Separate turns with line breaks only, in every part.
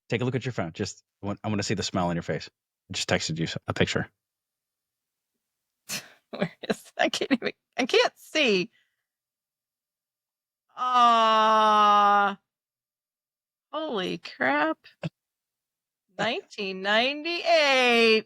Take a look at your phone. I want to see the smile on your face. I just texted you a picture.
Where is I can't see. Ah, holy crap. 1998.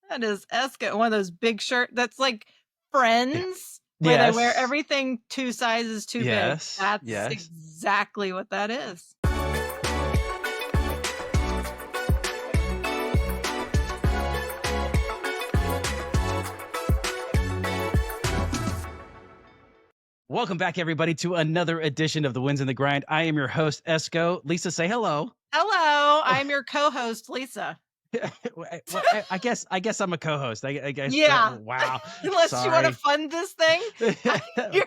That is Esco, one of those big shirt that's like Friends, where they wear
Yes.
everything 2 sizes too big.
Yes.
That's
Yes.
exactly what that is.
Welcome back, everybody, to another edition of the Wins in the Grind. I am your host, Esco. Lisa, say hello.
Hello, I'm your co-host, Lisa.
Well, I guess I'm a co-host. I guess that.
Yeah.
Wow.
Unless you wanna
Sorry.
fund this thing. You're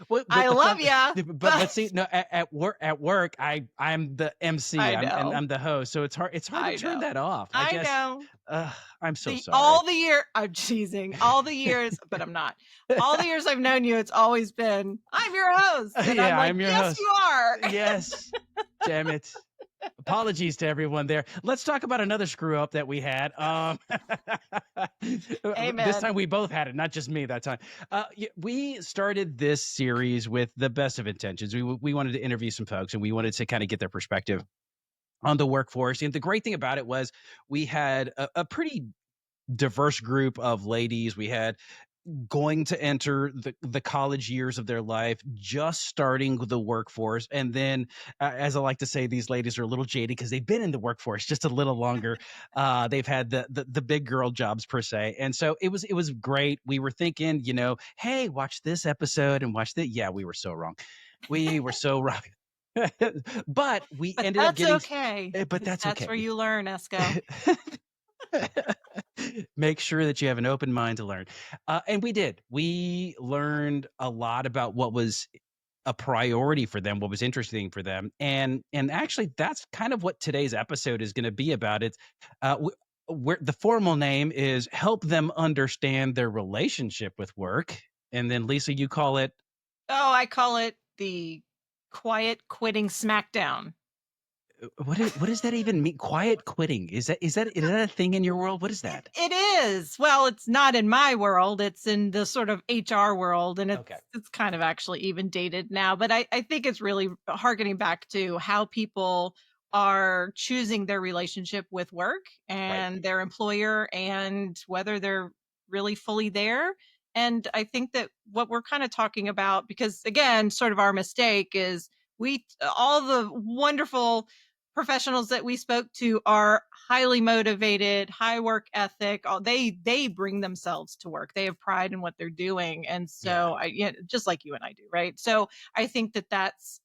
Well,
I love ya,
but see, no, at work, I'm the MC.
I know.
I'm the host, so it's hard to
I
turn
know.
that off. I
I
guess.
know.
I'm so sorry.
I'm teasing. All the years, but I'm not. All the years I've known you, it's always been, "I'm your host," and I'm
Yeah,
like,
I'm your
"Yes,
host.
you are."
Yes. Damn it. Apologies to everyone there. Let's talk about another screw up that we had. This time
Amen.
we both had it, not just me that time. We started this series with the best of intentions. We wanted to interview some folks and we wanted to kind of get their perspective on the workforce. And the great thing about it was we had a pretty diverse group of ladies. We had going to enter the college years of their life, just starting the workforce. And then, as I like to say, these ladies are a little jaded because they've been in the workforce just a little longer. They've had the big girl jobs per se. And so it was great. We were thinking, hey, watch this episode and watch that. Yeah, we were so wrong. We were so wrong. But we
But
ended up
that's
getting,
okay,
but
'cause
that's
that's where
okay.
you learn, Esco.
Make sure that you have an open mind to learn. And we did. We learned a lot about what was a priority for them, what was interesting for them. And actually that's kind of what today's episode is going to be about. It's where the formal name is help them understand their relationship with work. And then Lisa, you call it.
Oh, I call it the quiet quitting smackdown.
What does that even mean? Quiet quitting. Is that a thing in your world? What is that?
It is. Well, it's not in my world. It's in the sort of HR world, and
Okay.
it's kind of actually even dated now. But I think it's really harkening back to how people are choosing their relationship with work
Right.
and their employer, and whether they're really fully there. And I think that what we're kind of talking about, because again, sort of our mistake is we all the wonderful professionals that we spoke to are highly motivated, high work ethic. They bring themselves to work. They have pride in what they're doing, and
Yeah.
so just like you and I do, right? So I think that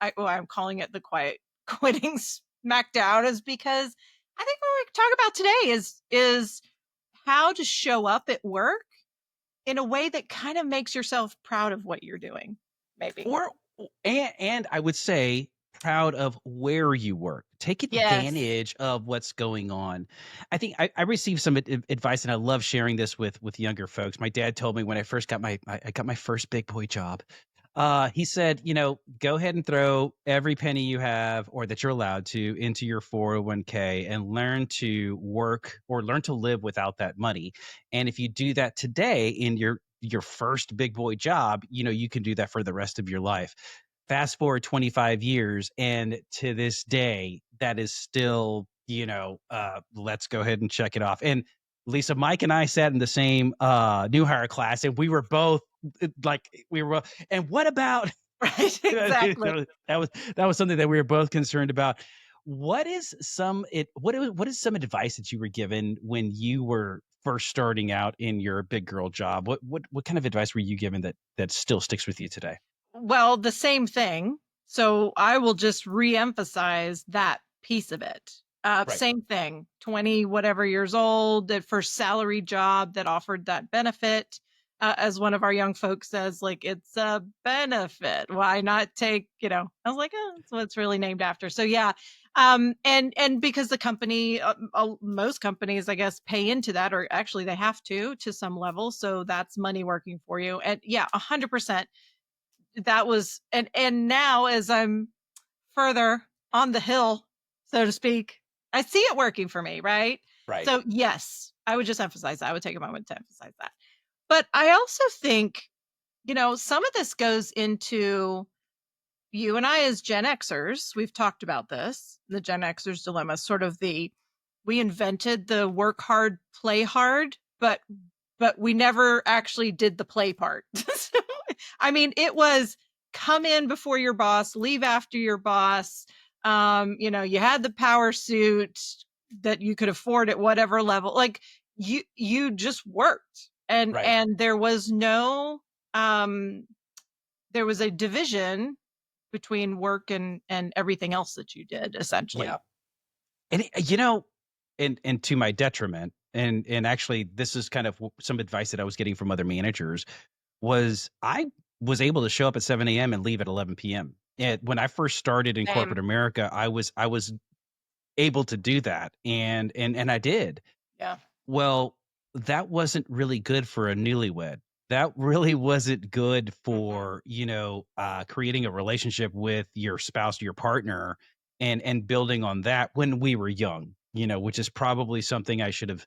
I'm calling it the quiet quitting smackdown, is because I think what we talk about today is how to show up at work in a way that kind of makes yourself proud of what you're doing. Maybe.
Or and I would say proud of where you work. Take
Yes.
advantage of what's going on. I think I received some advice, and I love sharing this with younger folks. My dad told me when I first got I got my first big boy job. He said, go ahead and throw every penny you have or that you're allowed to into your 401k and learn to work or learn to live without that money. And if you do that today in your first big boy job, you can do that for the rest of your life. Fast forward 25 years, and to this day, that is still, let's go ahead and check it off. And Lisa, Mike and I sat in the same new hire class, and we were both like, and what about
Right. Exactly.
that was something that we were both concerned about. What is some advice that you were given when you were first starting out in your big girl job? What kind of advice were you given that still sticks with you today?
Well, the same thing. So I will just re-emphasize that piece of it.
Right.
Same thing, 20 whatever years old, that first salary job that offered that benefit. As one of our young folks says, like, it's a benefit. Why not take, I was like, oh, that's what it's really named after. So yeah. And because the company, most companies, I guess, pay into that, or actually they have to some level. So that's money working for you. And yeah, 100%. That was, and now as I'm further on the hill, so to speak. I see it working for me, right?
Right.
So, yes, I would just emphasize that. I would take a moment to emphasize that. But I also think, some of this goes into you and I as Gen Xers, we've talked about this, the Gen Xers dilemma, sort of we invented the work hard, play hard, but we never actually did the play part. So, I mean, it was come in before your boss, leave after your boss. You had the power suit that you could afford at whatever level. Like you just worked. And
Right.
and um there was a division between work and everything else that you did essentially.
Yeah. And and to my detriment, and actually this is kind of some advice that I was getting from other managers was I was able to show up at 7 a.m. and leave at 11 p.m. And when I first started in
Same.
corporate America, I was able to do that, and I did.
Yeah.
Well, that wasn't really good for a newlywed. That really wasn't good
Mhm.
for, creating a relationship with your spouse, your partner, and building on that when we were young, which is probably something I should have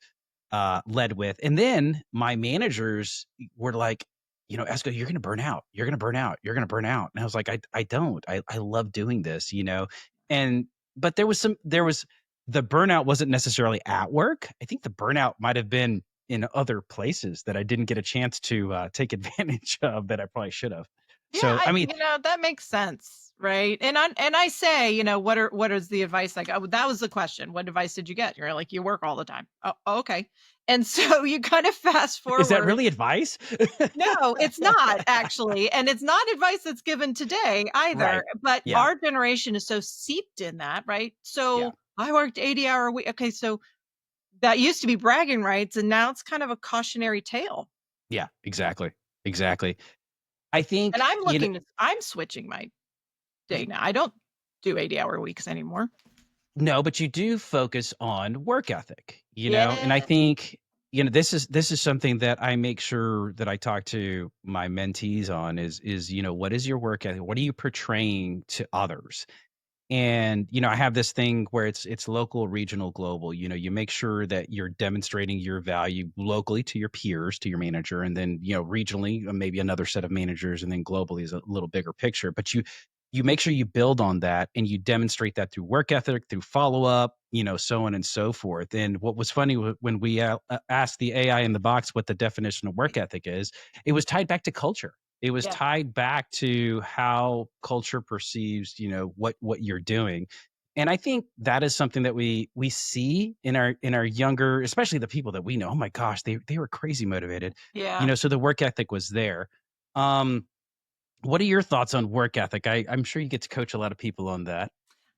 led with. And then my managers were like, Esco, you're gonna burn out. You're gonna burn out. You're gonna burn out. And I was like, I don't. I love doing this. And but there was the burnout wasn't necessarily at work. I think the burnout might have been in other places that I didn't get a chance to, take advantage of that I probably should have.
Yeah,
So, I mean,
that makes sense, right? And I say, what is the advice like? Oh, that was the question. What advice did you get? You're like, you work all the time. Oh, okay. And so you kind of fast
is that
forward.
really advice?
No, it's not actually. And it's not advice that's given today either.
Right.
But
Yeah.
our generation is so seeped in that, right?
Yeah.
So I worked 80-hour week. Okay, so that used to be bragging rights, and now it's kind of a cautionary tale.
Yeah. Exactly. Exactly. I
And
think,
I'm switching my day now. I don't do 80-hour weeks anymore.
no, but you do focus on work ethic, and I
Yeah.
think, this is something that I make sure that I talk to my mentees on is what is your work ethic? What are you portraying to others? And, I have this thing where it's local, regional, global. You make sure that you're demonstrating your value locally to your peers, to your manager, and then, regionally, maybe another set of managers, and then globally is a little bigger picture. But you make sure you build on that and you demonstrate that through work ethic, through follow-up, so on and so forth. And what was funny when we asked the AI in the box what the definition of work ethic is, it was tied back to culture. It was
Yeah.
tied back to how culture perceives, what you're doing. And I think that is something that we see in our younger, especially the people that we know. Oh my gosh, they were crazy motivated.
Yeah.
So the work ethic was there. Um, what are your thoughts on work ethic? I'm sure you get to coach a lot of people on that.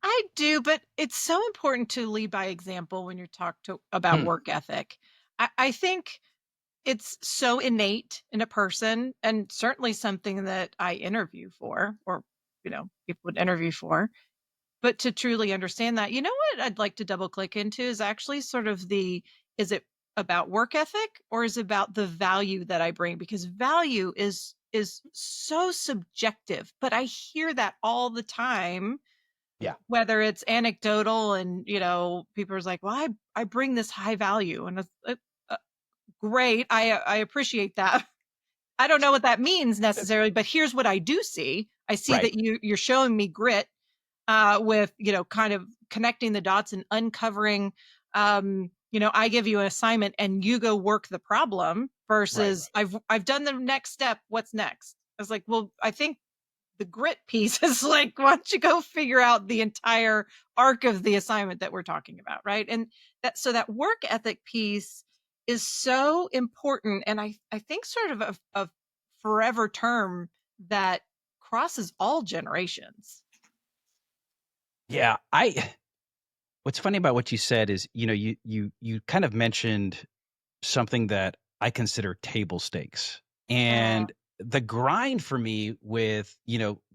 I do, but it's so important to lead by example when you're about
Hmm,
work ethic. I think it's so innate in a person and certainly something that I interview for or, people would interview for. But to truly understand that, what I'd like to double click into is actually sort of is it about work ethic or is it about the value that I bring? Because value is so subjective, but I hear that all the time,
yeah.
whether it's anecdotal and, people are like, well, I bring this high value. And it's great. I appreciate that. I don't know what that means necessarily, but here's what I do see. I see
Right.
that you're showing me grit with kind of connecting the dots and uncovering. I give you an assignment and you go work the problem
Right.
versus I've done the next step. What's next? I was like, well, I think the grit piece is like, why don't you go figure out the entire arc of the assignment that we're talking about, right? And that work ethic piece is so important, and I think sort of a forever term that crosses all generations.
Yeah. I What's funny about what you said is, you kind of mentioned something that I consider table stakes.
Mm,
And the grind for me with,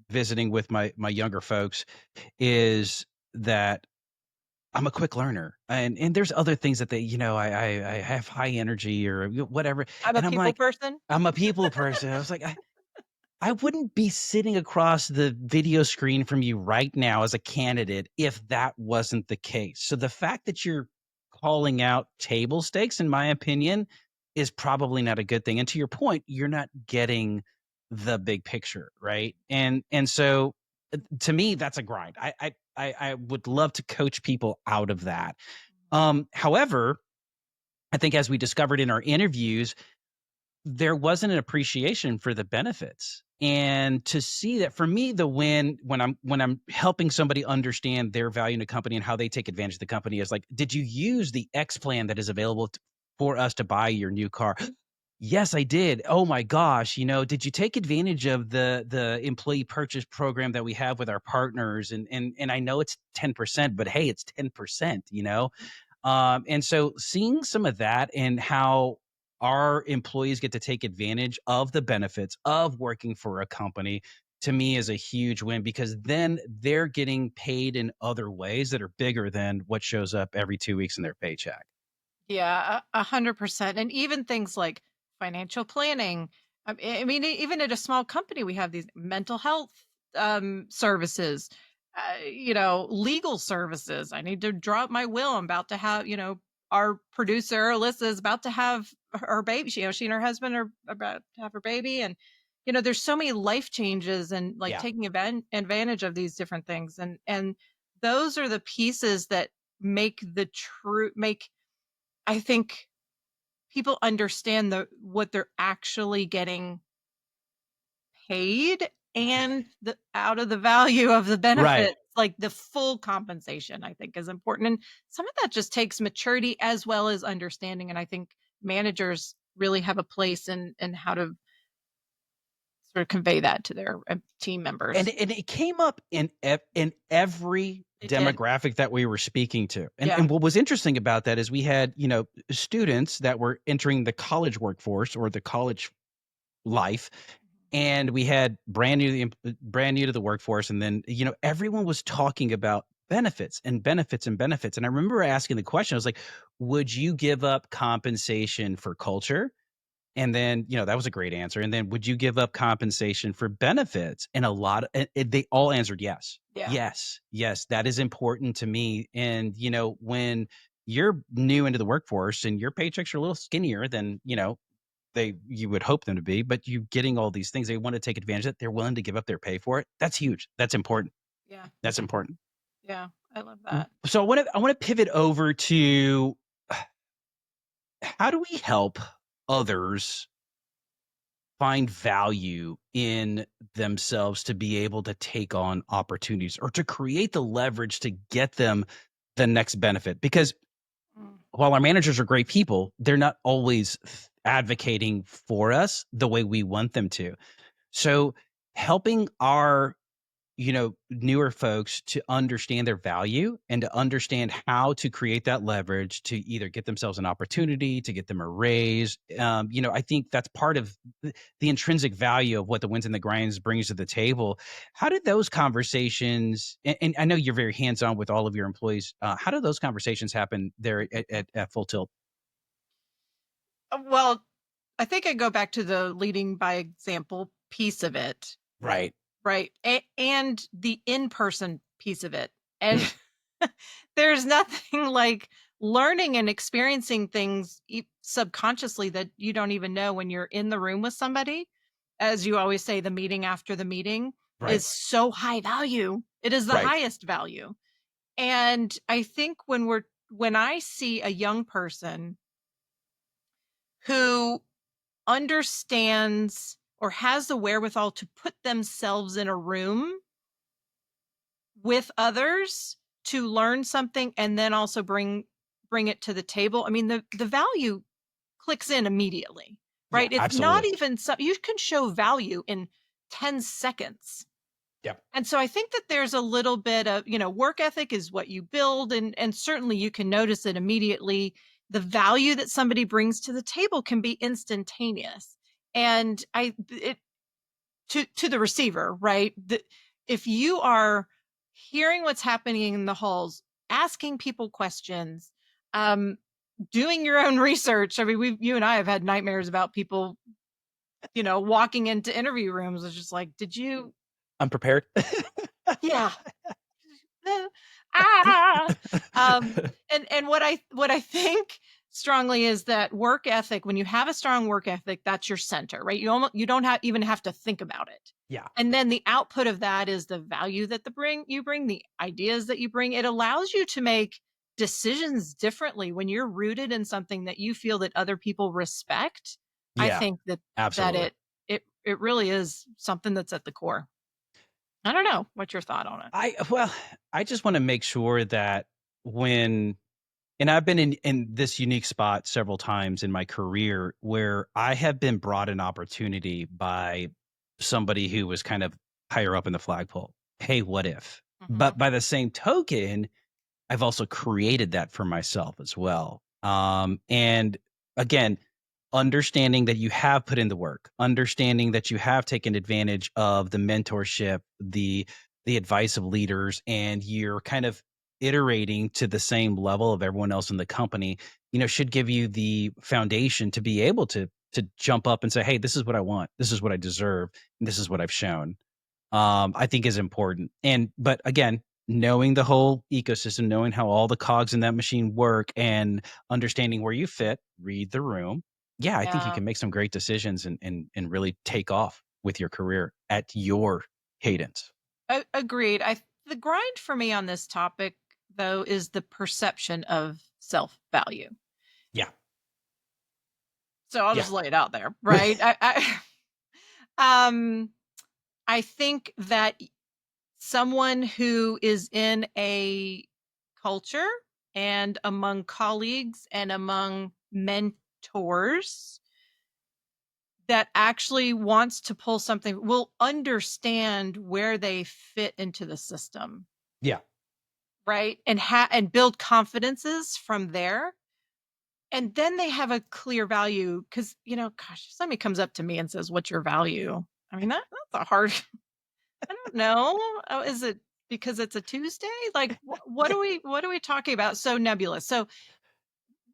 visiting with my younger folks is that I'm a quick learner. And there's other things that I have high energy or whatever.
I'm a
And I'm
people
like,
person.
I'm a people person. I was like, I wouldn't be sitting across the video screen from you right now as a candidate if that wasn't the case. So the fact that you're calling out table stakes, in my opinion, is probably not a good thing. And to your point, you're not getting the big picture, right? And so to me, that's a grind. I would love to coach people out of that. However, I think as we discovered in our interviews, there wasn't an appreciation for the benefits. And to see that for me, the win when I'm helping somebody understand their value in a company and how they take advantage of the company is like, did you use the X plan that is available for us to buy your new car? Yes, I did. Oh my gosh, did you take advantage of the employee purchase program that we have with our partners? And I know it's 10%, but hey, it's 10%. And so seeing some of that and how our employees get to take advantage of the benefits of working for a company to me is a huge win because then they're getting paid in other ways that are bigger than what shows up every 2 weeks in their paycheck.
Yeah, 100%. And even things like financial planning. I mean, even at a small company, we have these mental health services, legal services. I need to draw up my will. I'm about to have, our producer, Alyssa, is about to have her baby. She and her husband are about to have her baby. And, there's so many life changes and like
Yeah.
taking advantage of these different things. And those are the pieces that make I think people understand what they're actually getting paid and the out of the value of the
Right.
benefits, like the full compensation, I think is important. And some of that just takes maturity as well as understanding. And I think managers really have a place in how to sort of convey that to their team
And
members.
and it came up in every
It did.
demographic that we were speaking to. And
Yeah.
and what was interesting about that is we had, students that were entering the college workforce or the college life, and we had brand new to the workforce, and then, everyone was talking about benefits and benefits and benefits. And I remember asking the question, I was like, "Would you give up compensation for culture?" And then, that was a great answer. And then, would you give up compensation for benefits? And a lot of they all answered yes.
Yeah.
Yes. Yes, that is important to me. And, when you're new into the workforce and your paychecks are a little skinnier than, you would hope them to be, but you getting all these things, they want to take advantage of it. They're willing to give up their pay for it. That's huge. That's important.
Yeah.
That's important.
Yeah. I love that.
So I want to pivot over to how do we help others find value in themselves to be able to take on opportunities or to create the leverage to get them the next benefit? Because
Mm.
while our managers are great people, they're not always advocating for us the way we want them to. So helping our, newer folks to understand their value and to understand how to create that leverage to either get themselves an opportunity, to get them a raise. I think that's part of the intrinsic value of what the wins and the grinds brings to the table. How did those conversations, and I know you're very hands on with all of your employees, how do those conversations happen there at Full Tilt?
Well, I think I go back to the leading by example piece of it.
Right.
Right, and the in-person piece of it, and there's nothing like learning and experiencing things subconsciously that you don't even know when you're in the room with somebody. As you always say, the meeting after the meeting
Right.
is so high value. It is the
Right.
highest value, and I think when I see a young person who understands or has the wherewithal to put themselves in a room with others to learn something and then also bring it to the table. I mean, the value clicks in immediately,
Yeah,
right? It's not
absolutely.
even some you can show value in 10 seconds.
Yep.
And so I think that there's a little bit of, work ethic is what you build and certainly you can notice it immediately. The value that somebody brings to the table can be instantaneous. And to the receiver, right? If you are hearing what's happening in the halls, asking people questions, um, doing your own research. I mean, you and I have had nightmares about people walking into interview rooms was just like, "Did you?"
Unprepared.
Yeah. Ah. Um, and what I think strongly is that work ethic, when you have a strong work ethic, that's your center, right? You don't even have to think about it.
Yeah.
And then the output of that is the value that you bring, the ideas that you bring. It allows you to make decisions differently when you're rooted in something that you feel that other people respect. I
Yeah,
think that
absolutely.
it really is something that's at the core. I don't know. What's your thought on it?
Well, I just wanna make sure that when and I've been in this unique spot several times in my career where I have been brought an opportunity by somebody who was kind of higher up in the flagpole. "Hey, what if?"
Mhm.
But by the same token, I've also created that for myself as well. And again, understanding that you have put in the work, understanding that you have taken advantage of the mentorship, the advice of leaders, and you're kind of iterating to the same level of everyone else in the company, should give you the foundation to be able to jump up and say, "Hey, this is what I want. This is what I deserve. And this is what I've shown." I think is important. But again, knowing the whole ecosystem, knowing how all the cogs in that machine work and understanding where you fit, read the room. Yeah, I think you
Yeah.
can make some great decisions and really take off with your career at your cadence.
Agreed. The grind for me on this topic though is the perception of self-value.
Yeah.
So I'll
Yeah.
just lay it out there, right? Um I think that someone who is in a culture and among colleagues and among mentors that actually wants to pull something will understand where they fit into the system,
Yeah.
right? And build confidences from there. And then they have a clear value because, gosh, if somebody comes up to me and says, "What's your value?" I mean, that's a hard, I don't know. Oh, is it because it's a Tuesday? Like, what are we talking about? So nebulous. So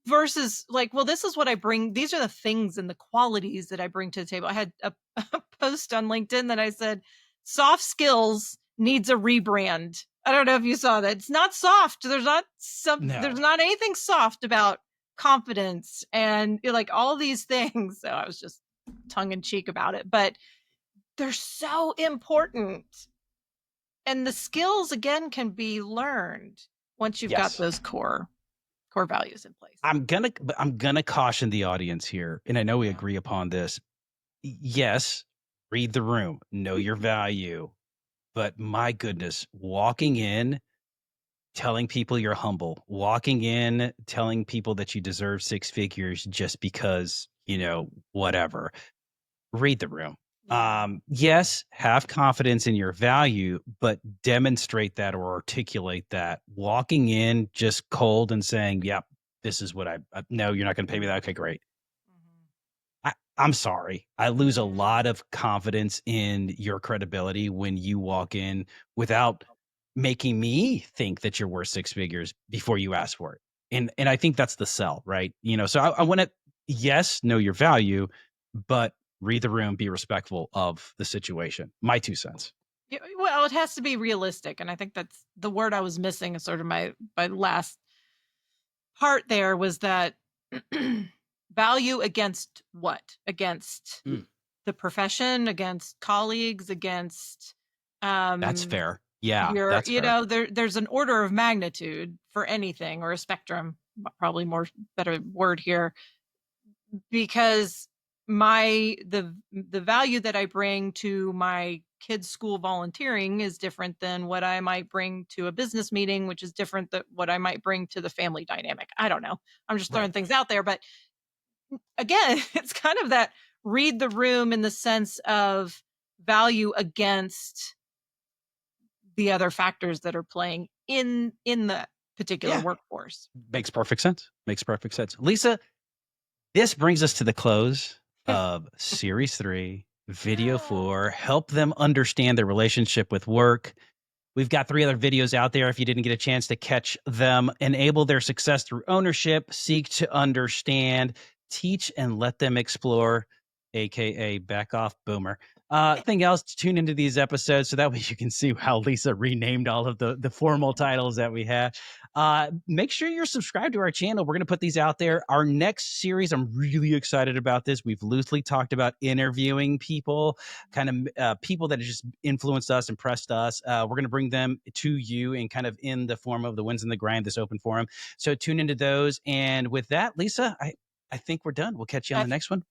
versus like, well, this is what I bring. These are the things and the qualities that I bring to the table. I had a, a post on LinkedIn that I said, soft skills needs a rebrand. I don't know if you saw that. It's not soft. There's
No.
not anything soft about confidence and like all these things. So I was just tongue in cheek about it, but they're so important. And the skills again can be learned once you've got
Yes.
those core values in place.
I'm gonna caution the audience here, and I know we
Yeah.
agree upon this. Yes, read the room, know your value, but my goodness, walking in telling people you're humble, walking in, telling people that you deserve six figures just because, whatever. Read the room.
Yeah.
Yes, have confidence in your value, but demonstrate that or articulate that. Walking in just cold and saying, "Yep, this is what no, you're not going to pay me that. Okay, great."
Mhm.
I'm sorry. I lose a
Yeah.
lot of confidence in your credibility when you walk in without making me think that you're worth six figures before you ask for it. And I think that's the sell, right? So I want to, yes, know your value, but read the room, be respectful of the situation. My 2 cents.
Yeah, well, it has to be realistic, and I think that's the word I was missing. Is sort of my last part there was that value against what? Against
Mm,
the profession, against colleagues, against
that's
um
fair. Yeah, that's fair.
there's an order of magnitude for anything or a spectrum, probably more better word here, because the value that I bring to my kids' school volunteering is different than what I might bring to a business meeting, which is different than what I might bring to the family dynamic. I don't know. I'm just throwing
Right.
things out there, but again, it's kind of that read the room in the sense of value against the other factors that are playing in the particular
Yeah.
workforce.
Makes perfect sense. Makes perfect sense. Lisa, this brings us to the close of series 3, video 4. Help them understand their relationship with work. We've got 3 other videos out there if you didn't get a chance to catch them. Enable their success through ownership, seek to understand, teach and let them explore. AKA back off boomer. Thing else, tune into these episodes so that way you can see how Lisa renamed all of the formal titles that we have. Make sure you're subscribed to our channel. We're going to put these out there. Our next series, I'm really excited about this. We've loosely talked about interviewing people, kind of people that have just influenced us, impressed us. We're going to bring them to you and kind of in the form of the wins and the grind, this open forum. So tune into those. And with that, Lisa, I think we're done. We'll catch you on
I
the next one.